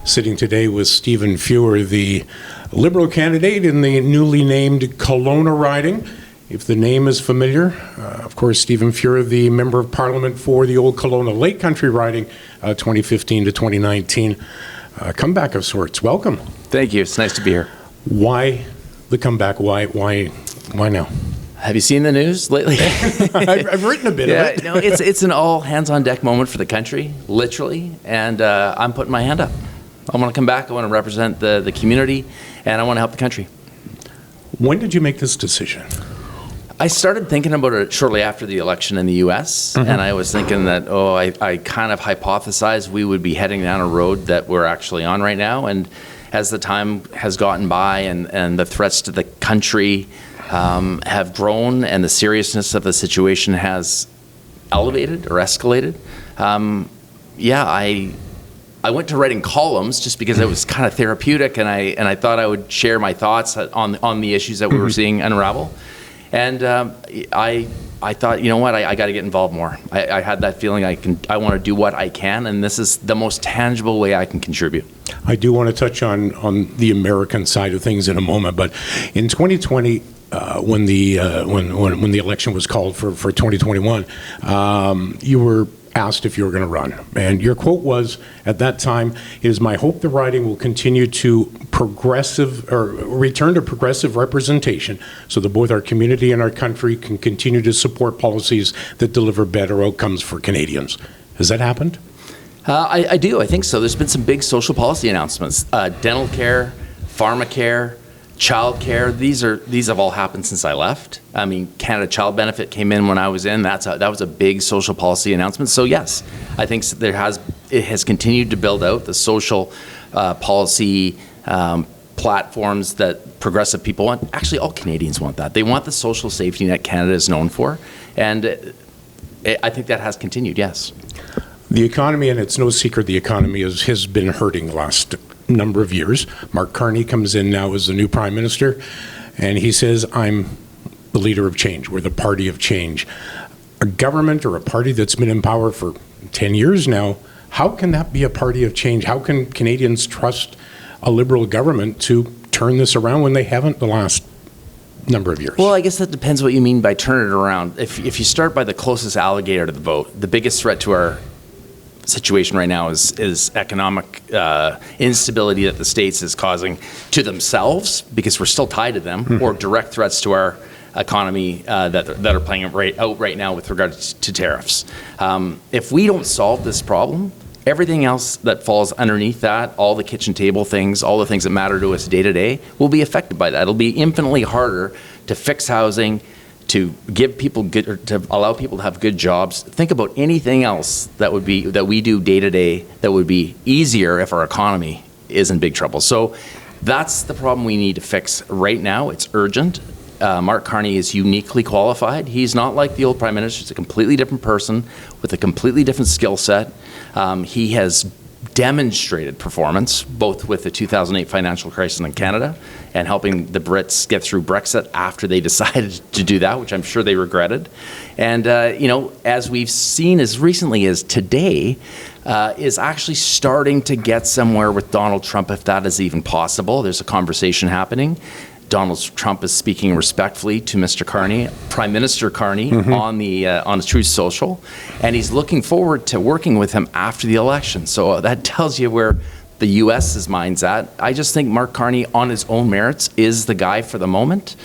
sitting today with Stephen Fuhr, the Liberal candidate in the newly named Kelowna riding. If the name is familiar, of course, Stephen Fuhr, the Member of Parliament for the old Kelowna Lake Country riding, 2015 to 2019. Comeback of sorts. Welcome. Thank you. It's nice to be here. Why the comeback? Why now? Have you seen the news lately? I've written a bit of it. No, it's an all hands on deck moment for the country, literally, and I'm putting my hand up. I want to come back. I want to represent the community, and I want to help the country. When did you make this decision? I started thinking about it shortly after the election in the U.S., and I was thinking that, I kind of hypothesized we would be heading down a road that we're actually on right now, and as the time has gotten by and the threats to the country have grown and the seriousness of the situation has elevated or escalated, I went to writing columns just because it was kind of therapeutic, and I thought I would share my thoughts on the issues that we were seeing unravel. And I thought, you know what, I got to get involved more. I had that feeling I want to do what I can, and this is the most tangible way I can contribute. I do want to touch on the American side of things in a moment, but in 2020, when the election was called for 2021, you were asked if you were going to run, and your quote was at that time, "It is my hope the riding will continue to return to progressive representation so that both our community and our country can continue to support policies that deliver better outcomes for Canadians." Has that happened? I do. I think so. There's been some big social policy announcements. Dental care, pharmacare, child care, these have all happened since I left. I mean, Canada Child Benefit came in when I was in. That was a big social policy announcement. So yes, I think it has continued to build out the social policy platforms that progressive people want. Actually, all Canadians want that. They want the social safety net Canada is known for, and I think that has continued, yes. The economy, and it's no secret the economy has been hurting the last number of years. Mark Carney comes in now as the new Prime Minister, and he says, "I'm the leader of change. We're the party of change." A government or a party that's been in power for 10 years now, how can that be a party of change? How can Canadians trust a Liberal government to turn this around when they haven't the last number of years? Well, I guess that depends what you mean by turn it around. If you start by the closest alligator to the boat, the biggest threat to our situation right now is economic instability that the States is causing to themselves, because we're still tied to them, or direct threats to our economy that are playing out right now with regards to tariffs. If we don't solve this problem, everything else that falls underneath that, all the kitchen table things, all the things that matter to us day to day, will be affected by that. It'll be infinitely harder to fix housing, to give people to allow people to have good jobs. Think about anything else that we do day to day that would be easier if our economy is in big trouble. So that's the problem we need to fix right now. It's urgent. Mark Carney is uniquely qualified. He's not like the old Prime Minister. He's a completely different person with a completely different skill set. He has demonstrated performance, both with the 2008 financial crisis in Canada and helping the Brits get through Brexit after they decided to do that, which I'm sure they regretted. And, as we've seen as recently as today, is actually starting to get somewhere with Donald Trump, if that is even possible. There's a conversation happening. Donald Trump is speaking respectfully to Mr. Carney, Prime Minister Carney, on Truth Social, and he's looking forward to working with him after the election. So that tells you where the U.S.'s mind's at. I just think Mark Carney, on his own merits, is the guy for the moment.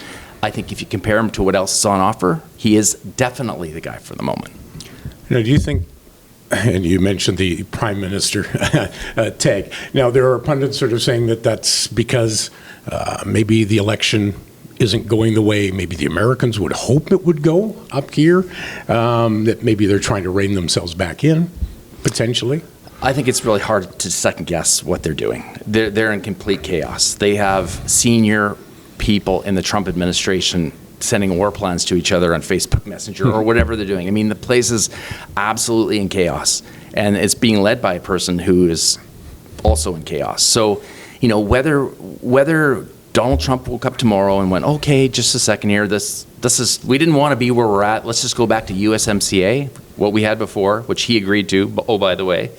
I think if you compare him to what else is on offer, he is definitely the guy for the moment. Now, do you think, and you mentioned the Prime Minister tag. Now, there are pundits sort of saying that that's because maybe the election isn't going the way maybe the Americans would hope it would go up here, that maybe they're trying to rein themselves back in, potentially. I think it's really hard to second guess what they're doing. They're in complete chaos. They have senior people in the Trump administration sending war plans to each other on Facebook Messenger or whatever they're doing. I mean, the place is absolutely in chaos, and it's being led by a person who is also in chaos. So, whether Donald Trump woke up tomorrow and went, okay, just a second here, this is, we didn't want to be where we're at, let's just go back to USMCA, what we had before, which he agreed to, oh, by the way,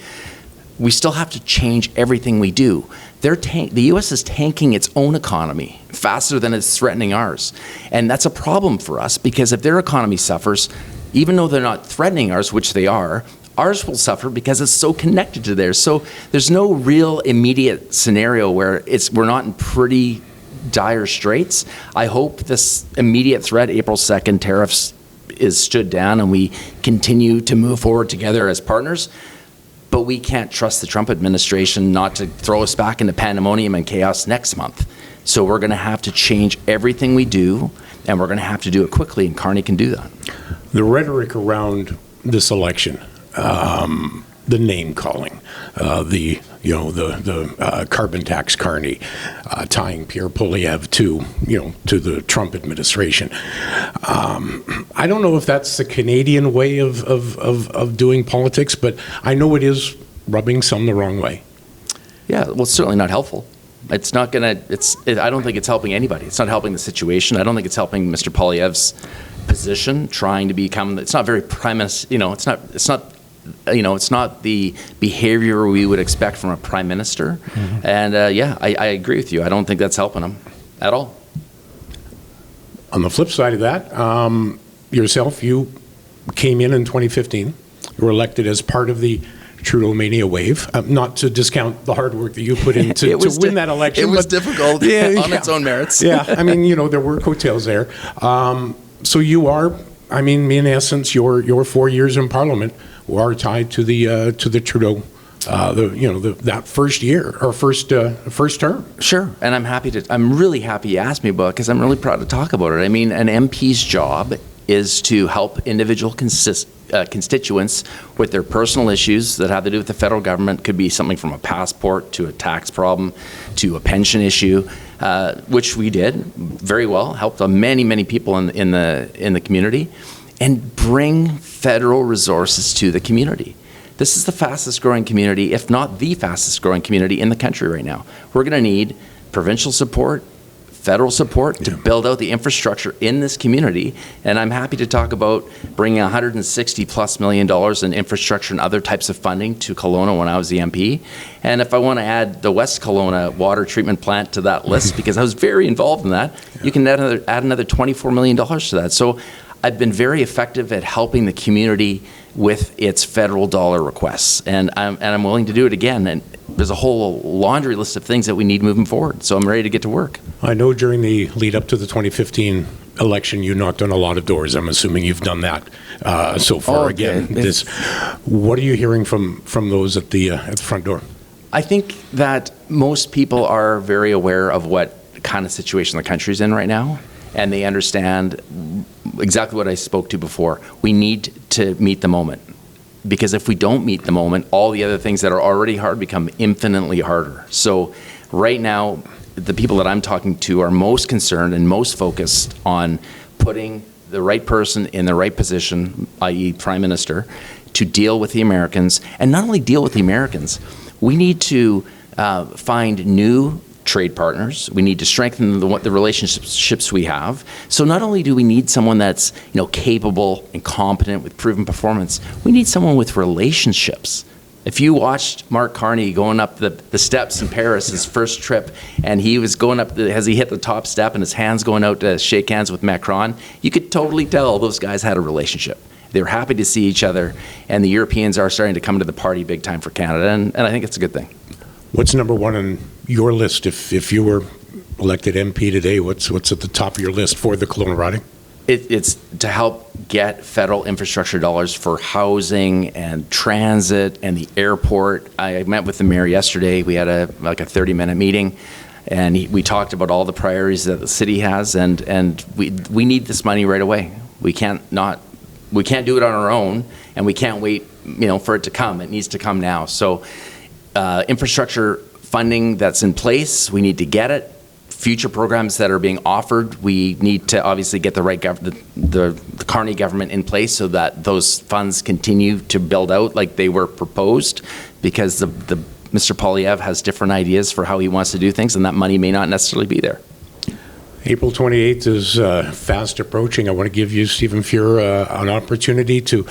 we still have to change everything we do. The U.S. is tanking its own economy faster than it's threatening ours. And that's a problem for us, because if their economy suffers, even though they're not threatening ours, which they are, ours will suffer because it's so connected to theirs. So there's no real immediate scenario where we're not in pretty dire straits. I hope this immediate threat, April 2nd, tariffs, is stood down and we continue to move forward together as partners. But we can't trust the Trump administration not to throw us back into pandemonium and chaos next month. So we're going to have to change everything we do, and we're going to have to do it quickly, and Carney can do that. The rhetoric around this election, the name calling, the carbon tax Carney, tying Pierre Poilievre to the Trump administration. I don't know if that's the Canadian way of doing politics, but I know it is rubbing some the wrong way. Yeah, well, it's certainly not helpful. It's not going to. I don't think it's helping anybody. It's not helping the situation. I don't think it's helping Mr. Poilievre's position, trying to become. It's not very premise. It's not. It's not the behavior we would expect from a prime minister. Mm-hmm. And I agree with you. I don't think that's helping him at all. On the flip side of that, yourself, you came in 2015. You were elected as part of the Trudeau Mania wave. Not to discount the hard work that you put in to win that election. It was difficult on its own merits. Yeah, there were coattails there. So you are, in essence, your 4 years in Parliament are tied to the Trudeau, that first year or first term. Sure, and I'm really happy you asked me about it, because I'm really proud to talk about it. An MP's job is to help individual constituents with their personal issues that have to do with the federal government. Could be something from a passport to a tax problem to a pension issue, which we did very well. Helped many people in the community, and bring federal resources to the community. This is the fastest growing community, if not the fastest growing community in the country right now. We're going to need provincial support, federal support to build out the infrastructure in this community. And I'm happy to talk about bringing $160+ million in infrastructure and other types of funding to Kelowna when I was the MP. And if I want to add the West Kelowna water treatment plant to that list, because I was very involved in that, you can add another $24 million to that. So I've been very effective at helping the community with its federal dollar requests, and I'm willing to do it again. And there's a whole laundry list of things that we need moving forward, so I'm ready to get to work. I know during the lead up to the 2015 election, you knocked on a lot of doors. I'm assuming you've done that so far. Again, what are you hearing from those at the front door? I think that most people are very aware of what kind of situation the country's in right now, and they understand exactly what I spoke to before. We need to meet the moment, because if we don't meet the moment, all the other things that are already hard become infinitely harder. So right now, the people that I'm talking to are most concerned and most focused on putting the right person in the right position, i.e. Prime Minister, to deal with the Americans. And not only deal with the Americans, we need to find new trade partners. We need to strengthen the relationships we have. So not only do we need someone that's capable and competent with proven performance, we need someone with relationships. If you watched Mark Carney going up the steps in Paris, his first trip, and he was going up as he hit the top step and his hands going out to shake hands with Macron, you could totally tell those guys had a relationship. They were happy to see each other, and the Europeans are starting to come to the party big time for Canada, and I think it's a good thing. What's number one on your list? If you were elected MP today, what's at the top of your list for the Kelowna riding? It's to help get federal infrastructure dollars for housing and transit and the airport. I met with the mayor yesterday. We had a 30-minute meeting, and we talked about all the priorities that the city has, and we need this money right away. We can't do it on our own, and we can't wait for it to come. It needs to come now. So infrastructure funding that's in place, we need to get it. Future programs that are being offered, we need to obviously get the right the Carney government in place so that those funds continue to build out like they were proposed, because the Mr. Poilievre has different ideas for how he wants to do things, and that money may not necessarily be there. April 28th is fast approaching. I want to give you, Stephen Fuhr, an opportunity to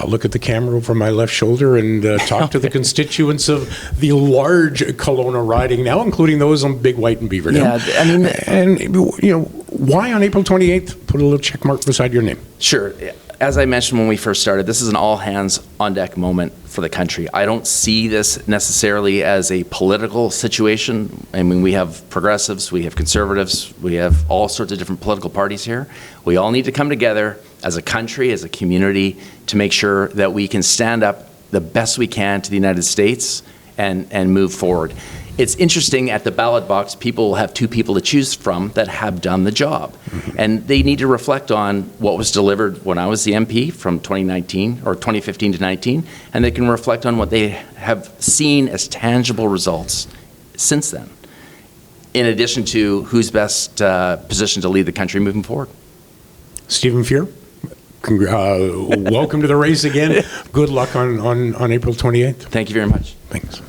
look at the camera over my left shoulder and talk to the constituents of the large Kelowna riding now, including those on Big White and Beaverton. Yeah, I mean, and why on April 28th? Put a little check mark beside your name. Sure. As I mentioned when we first started, this is an all-hands-on-deck moment for the country. I don't see this necessarily as a political situation. I mean, we have progressives, we have conservatives, we have all sorts of different political parties here. We all need to come together as a country, as a community, to make sure that we can stand up the best we can to the United States and move forward. It's interesting, at the ballot box, people have two people to choose from that have done the job. Mm-hmm. And they need to reflect on what was delivered when I was the MP from 2019 or 2015 to 19, and they can reflect on what they have seen as tangible results since then, in addition to who's best positioned to lead the country moving forward. Stephen Fuhr, welcome to the race again. Good luck on April 28th. Thank you very much. Thanks.